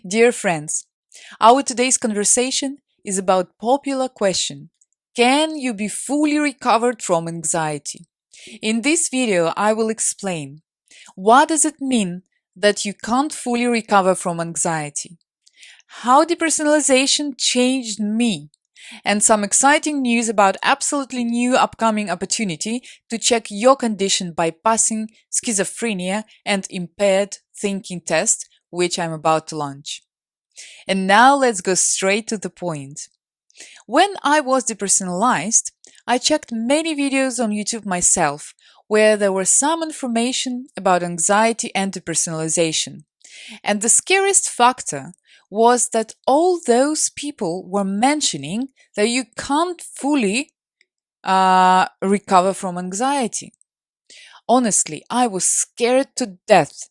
Dear friends, our today's conversation is about popular question. Can you be fully recovered from anxiety? In this video, I will explain what does it mean that you can't fully recover from anxiety? How depersonalization changed me? And some exciting news about absolutely new upcoming opportunity to check your condition by passing schizophrenia and impaired thinking test, which I'm about to launch. And now let's go straight to the point. When I was depersonalized, I checked many videos on YouTube myself where there was some information about anxiety and depersonalization. And the scariest factor was that all those people were mentioning that you can't fully recover from anxiety. Honestly, I was scared to death.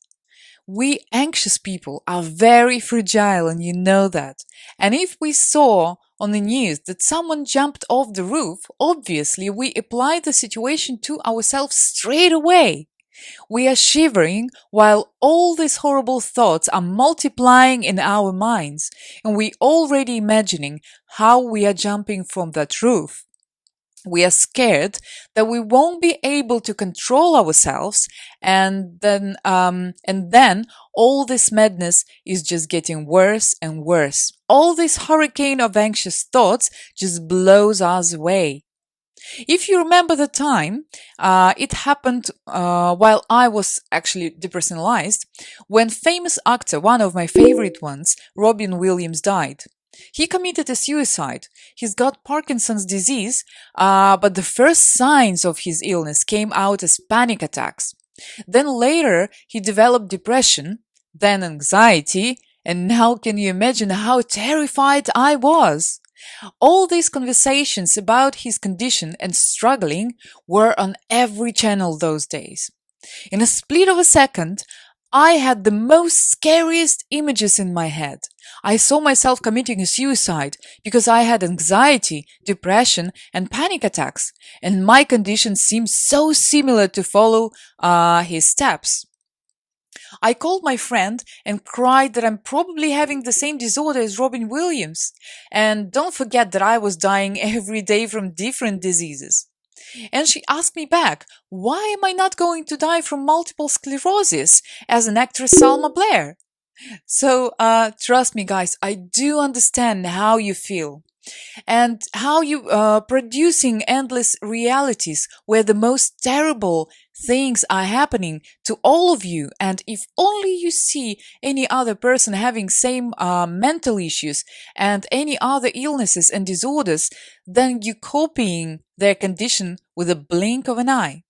We anxious people are very fragile, and you know that. And if we saw on the news that someone jumped off the roof, obviously we apply the situation to ourselves straight away. We are shivering while all these horrible thoughts are multiplying in our minds, and we already imagining how we are jumping from that roof. We are scared that we won't be able to control ourselves, and then all this madness is just getting worse and worse. All this hurricane of anxious thoughts just blows us away. If you remember the time, it happened while I was actually depersonalized, when famous actor, one of my favorite ones, Robin Williams, died. He committed a suicide. He's got Parkinson's disease, but the first signs of his illness came out as panic attacks. Then later, he developed depression, then anxiety, and now can you imagine how terrified I was? All these conversations about his condition and struggling were on every channel those days. In a split of a second, I had the most scariest images in my head. I saw myself committing a suicide because I had anxiety, depression, and panic attacks, and my condition seemed so similar to follow his steps. I called my friend and cried that I'm probably having the same disorder as Robin Williams. And don't forget that I was dying every day from different diseases. And she asked me back, why am I not going to die from multiple sclerosis as an actress Salma Blair? So, trust me, guys, I do understand how you feel and how you producing endless realities where the most terrible things are happening to all of you. And if only you see any other person having same mental issues and any other illnesses and disorders, then you copying their condition with a blink of an eye.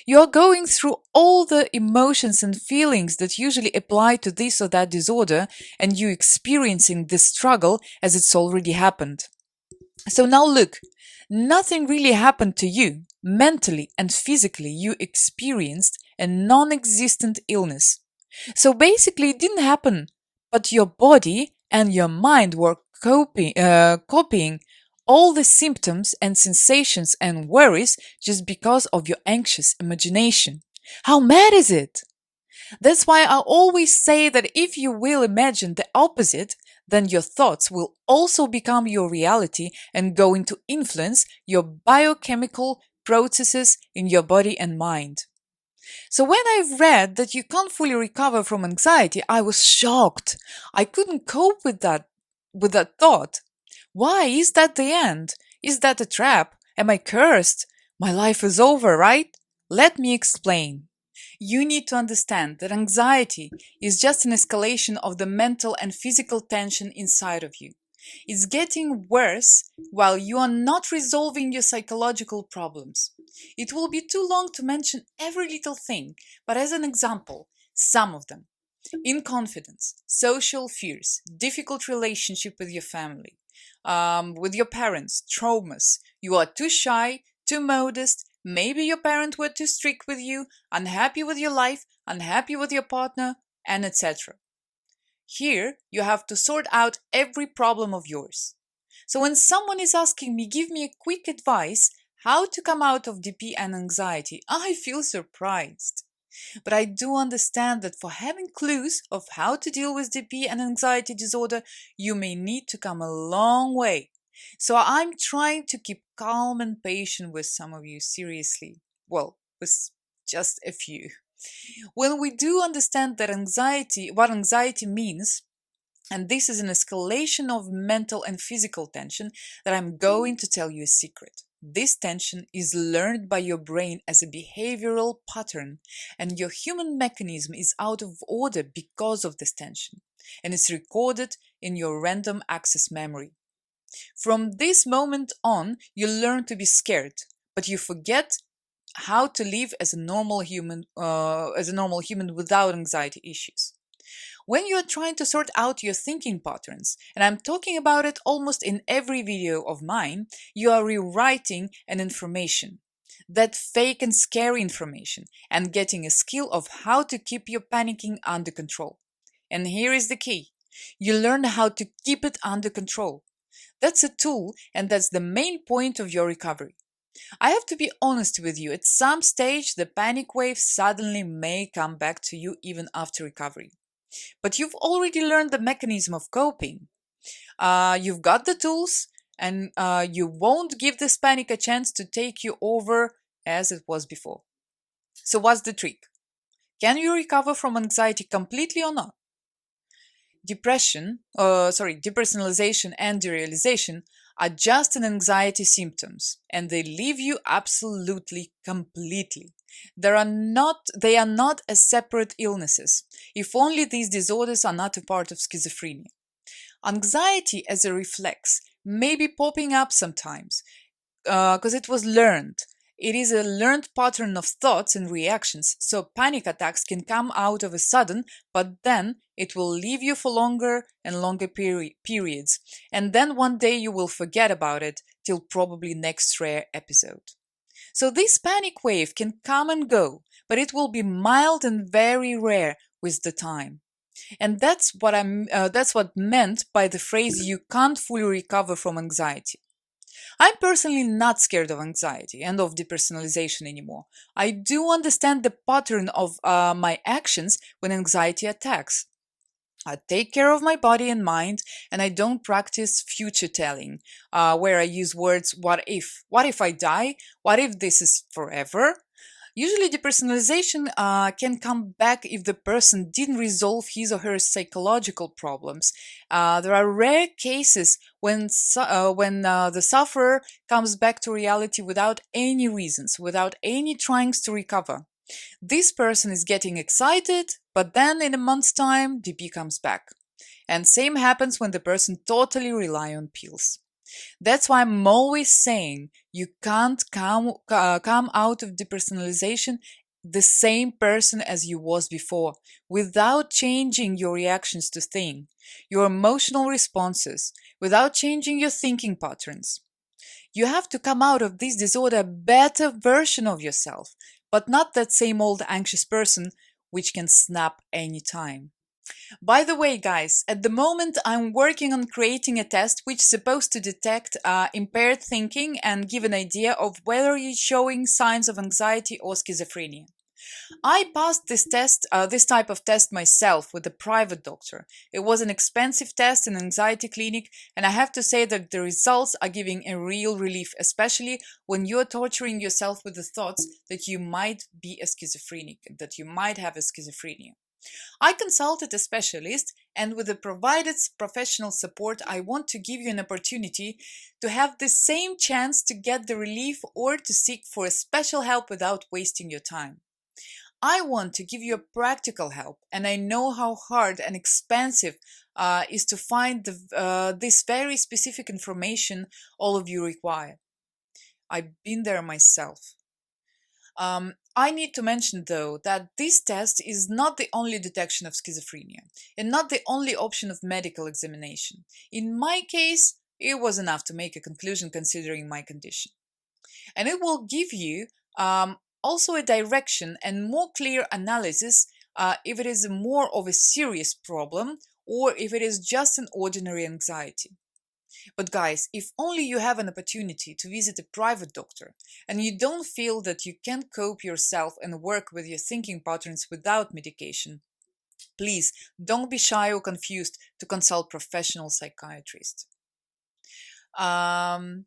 You're going through all the emotions and feelings that usually apply to this or that disorder, and you experiencing this struggle as it's already happened. So now look, nothing really happened to you. Mentally and physically, you experienced a non-existent illness. So basically, it didn't happen, but your body and your mind were copying all the symptoms and sensations and worries just because of your anxious imagination. How mad is it? That's why I always say that if you will imagine the opposite, then your thoughts will also become your reality and going to influence your biochemical processes in your body and mind. So when I read that you can't fully recover from anxiety, I was shocked. I couldn't cope with that thought. Why? Is that the end? Is that a trap? Am I cursed? My life is over, right? Let me explain. You need to understand that anxiety is just an escalation of the mental and physical tension inside of you. It's getting worse while you are not resolving your psychological problems. It will be too long to mention every little thing, but as an example, some of them. Inconfidence, social fears, difficult relationship with your family, with your parents, traumas. You are too shy, too modest. Maybe your parents were too strict with you, unhappy with your life, unhappy with your partner, and etc. Here, you have to sort out every problem of yours. So when someone is asking me, give me a quick advice how to come out of DP and anxiety, I feel surprised. But I do understand that for having clues of how to deal with DP and anxiety disorder, you may need to come a long way. So I'm trying to keep calm and patient with some of you, seriously. Well, with just a few. When we do understand that what anxiety means, and this is an escalation of mental and physical tension, that I'm going to tell you a secret. This tension is learned by your brain as a behavioral pattern, and your human mechanism is out of order because of this tension, and it's recorded in your random access memory. From this moment on, you learn to be scared, but you forget how to live as a normal human without anxiety issues. When you are trying to sort out your thinking patterns, and I'm talking about it almost in every video of mine, you are rewriting an information, that fake and scary information, and getting a skill of how to keep your panicking under control. And here is the key. You learn how to keep it under control. That's a tool, and that's the main point of your recovery. I have to be honest with you, at some stage the panic wave suddenly may come back to you even after recovery. But you've already learned the mechanism of coping. You've got the tools, and you won't give this panic a chance to take you over as it was before. So what's the trick? Can you recover from anxiety completely or not? Depersonalization and derealization are just an anxiety symptoms, and they leave you absolutely completely. They are not as separate illnesses, if only these disorders are not a part of schizophrenia. Anxiety as a reflex may be popping up sometimes because it was learned. It is a learned pattern of thoughts and reactions, so panic attacks can come out of a sudden, but then it will leave you for longer and longer periods, and then one day you will forget about it till probably next rare episode. So this panic wave can come and go, but it will be mild and very rare with the time. And that's what meant by the phrase "you can't fully recover from anxiety." I'm personally not scared of anxiety and of depersonalization anymore. I do understand the pattern of my actions when anxiety attacks. I take care of my body and mind, and I don't practice future telling, where I use words "what if?" What if I die? What if this is forever? Usually, depersonalization can come back if the person didn't resolve his or her psychological problems. There are rare cases when the sufferer comes back to reality without any reasons, without any tryings to recover. This person is getting excited, but then in a month's time, DP comes back. And same happens when the person totally rely on pills. That's why I'm always saying you can't come out of depersonalization the same person as you was before without changing your reactions to things, your emotional responses, without changing your thinking patterns. You have to come out of this disorder a better version of yourself, but not that same old anxious person which can snap anytime. By the way, guys, at the moment I'm working on creating a test which is supposed to detect impaired thinking and give an idea of whether you're showing signs of anxiety or schizophrenia. I passed this type of test myself with a private doctor. It was an expensive test in an anxiety clinic, and I have to say that the results are giving a real relief, especially when you're torturing yourself with the thoughts that you might be a schizophrenic, that you might have a schizophrenia. I consulted a specialist, and with the provided professional support, I want to give you an opportunity to have the same chance to get the relief or to seek for a special help without wasting your time. I want to give you a practical help, and I know how hard and expensive is to find this very specific information all of you require. I've been there myself. I need to mention, though, that this test is not the only detection of schizophrenia and not the only option of medical examination. In my case, it was enough to make a conclusion considering my condition. And it will give you also a direction and more clear analysis if it is more of a serious problem or if it is just an ordinary anxiety. But guys, if only you have an opportunity to visit a private doctor and you don't feel that you can cope yourself and work with your thinking patterns without medication, please don't be shy or confused to consult professional psychiatrists. Um,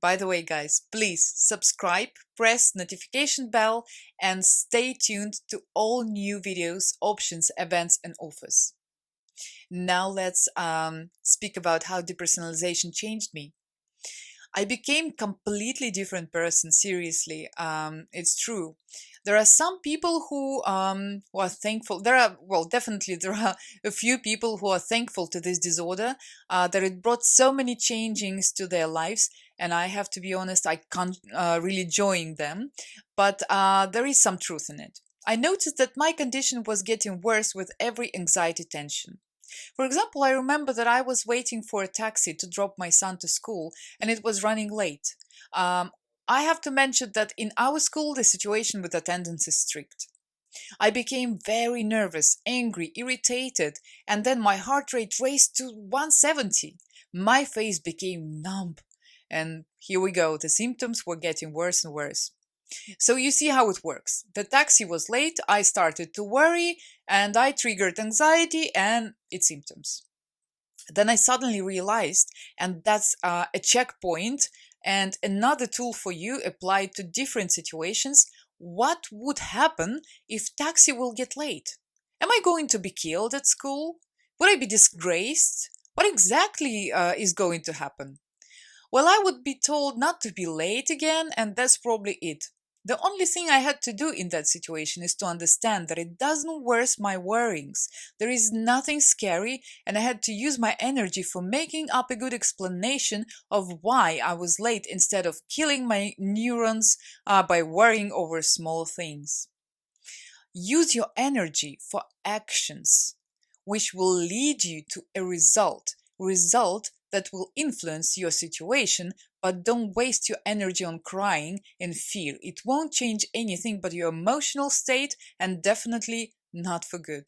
by the way, guys, please subscribe, press notification bell, and stay tuned to all new videos, options, events, and offers. Now let's speak about how depersonalization changed me. I became completely different person. Seriously, it's true. There are some people who are thankful. There are, well, definitely there are a few people who are thankful to this disorder, that it brought so many changings to their lives. And I have to be honest, I can't really join them, but there is some truth in it. I noticed that my condition was getting worse with every anxiety tension. For example, I remember that I was waiting for a taxi to drop my son to school and it was running late. Um, I have to mention that in our school, the situation with attendance is strict. I became very nervous, angry, irritated, and then my heart rate raced to 170. My face became numb. And here we go, the symptoms were getting worse and worse. So you see how it works. The taxi was late, I started to worry, and I triggered anxiety and its symptoms. Then I suddenly realized, and that's a checkpoint and another tool for you applied to different situations. What would happen if taxi will get late? Am I going to be killed at school? Would I be disgraced? What exactly is going to happen? Well, I would be told not to be late again, and that's probably it. The only thing I had to do in that situation is to understand that it doesn't worsen my worries. There is nothing scary, and I had to use my energy for making up a good explanation of why I was late instead of killing my neurons by worrying over small things. Use your energy for actions which will lead you to a result that will influence your situation, but don't waste your energy on crying and fear. It won't change anything but your emotional state, and definitely not for good.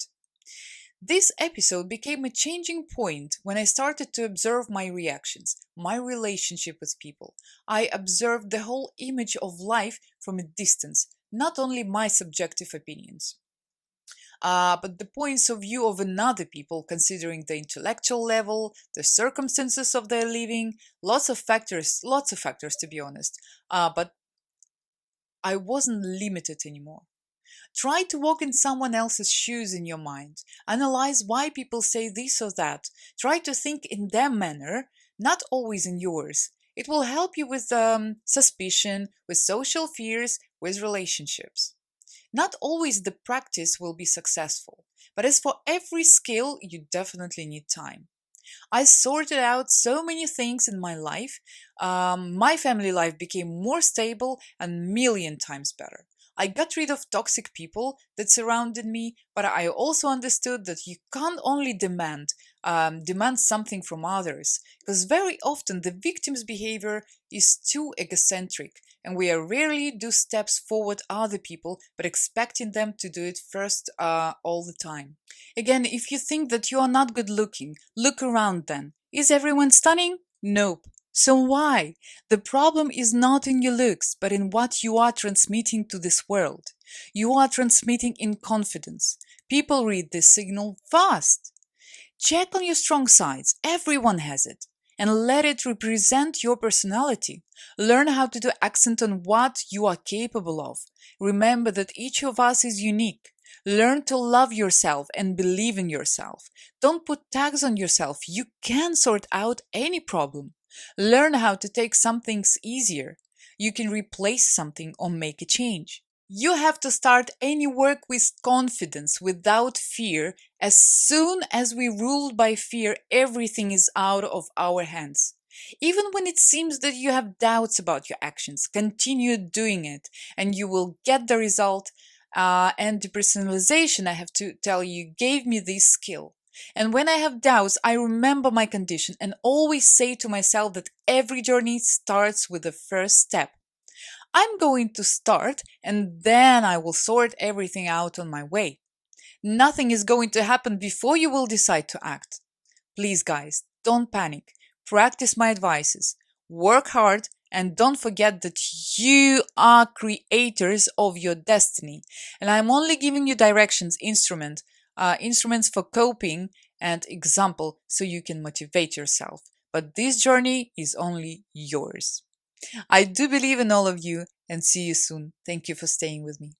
This episode became a changing point when I started to observe my reactions, my relationship with people. I observed the whole image of life from a distance, not only my subjective opinions, but the points of view of another people, considering the intellectual level, the circumstances of their living, lots of factors to be honest. But I wasn't limited anymore. Try to walk in someone else's shoes in your mind. Analyze why people say this or that. Try to think in their manner, not always in yours. It will help you with suspicion, with social fears, with relationships. Not always the practice will be successful, but as for every skill, you definitely need time. I sorted out so many things in my life. My family life became more stable and million times better. I got rid of toxic people that surrounded me, but I also understood that you can't only demand something from others, because very often the victim's behavior is too egocentric, and we are rarely do steps forward other people, but expecting them to do it first all the time. Again, if you think that you are not good looking, look around then. Is everyone stunning? Nope. So why? The problem is not in your looks, but in what you are transmitting to this world. You are transmitting in confidence. People read this signal fast. Check on your strong sides. Everyone has it. And let it represent your personality. Learn how to do accent on what you are capable of. Remember that each of us is unique. Learn to love yourself and believe in yourself. Don't put tags on yourself. You can sort out any problem. Learn how to take some things easier. You can replace something or make a change. You have to start any work with confidence, without fear. As soon as we ruled by fear, everything is out of our hands. Even when it seems that you have doubts about your actions, continue doing it and you will get the result. And depersonalization, I have to tell you, gave me this skill. And when I have doubts, I remember my condition and always say to myself that every journey starts with the first step. I'm going to start and then I will sort everything out on my way. Nothing is going to happen before you will decide to act. Please, guys, don't panic. practice my advices, work hard, and don't forget that you are creators of your destiny. And I'm only giving you directions, instruments for coping and example so you can motivate yourself. But this journey is only yours. I do believe in all of you and see you soon. Thank you for staying with me.